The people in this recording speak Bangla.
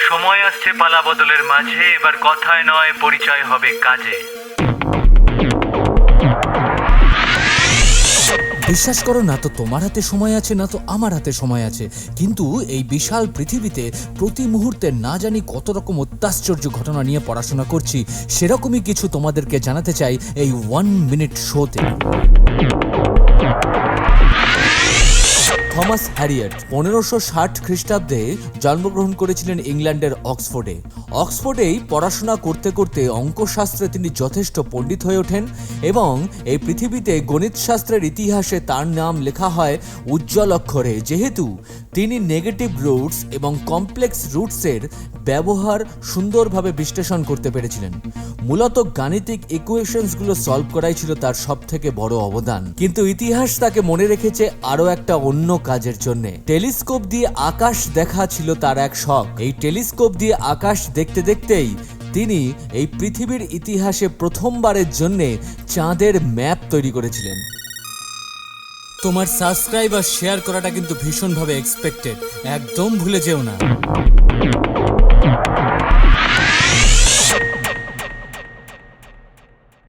সময় আসছে পালা বদলের মাঝে, এবার কথায় নয় পরিচয় হবে কাজে। বিশ্বাস করো না তো তোমার হাতে সময় আছে, না তো আমার হাতে সময় আছে, কিন্তু এই বিশাল পৃথিবীতে প্রতি মুহূর্তে না জানি কত রকম অত্যাশ্চর্য ঘটনা নিয়ে পড়াশোনা করছি। সেরকমই কিছু তোমাদেরকে জানাতে চাই এই 1 মিনিট শোতে। থমাস হ্যারিয়েট 1560 খ্রিস্টাব্দে জন্মগ্রহণ করেছিলেন ইংল্যান্ডের অক্সফোর্ডে। অক্সফোর্ডেই পড়াশোনা করতে করতে অঙ্কশাস্ত্রে তিনি যথেষ্ট পণ্ডিত হয়ে ওঠেন এবং এই পৃথিবীতে গণিতশাস্ত্রের ইতিহাসে তার নাম লেখা হয় উজ্জ্বল অক্ষরে, যেহেতু তিনি নেগেটিভ রুটস এবং কমপ্লেক্স রুটসের ব্যবহার সুন্দরভাবে বিশ্লেষণ করতে পেরেছিলেন। মূলত গাণিতিক ইকুয়েশনসগুলো সলভ করাই ছিল তার সবথেকে বড় অবদান। কিন্তু ইতিহাস তাকে মনে রেখেছে আরো একটা অন্য কাজের জন্য। টেলিস্কোপ দিয়ে আকাশ দেখা ছিল তার এক শখ। এই টেলিস্কোপ দিয়ে আকাশ দেখতে দেখতেই তিনি এই পৃথিবীর ইতিহাসে প্রথমবারের জন্য চাঁদের ম্যাপ তৈরি করেছিলেন। তোমার সাবস্ক্রাইব আর শেয়ার করাটা কিন্তু ভীষণভাবে এক্সপেক্টেড, একদম ভুলে যেও না।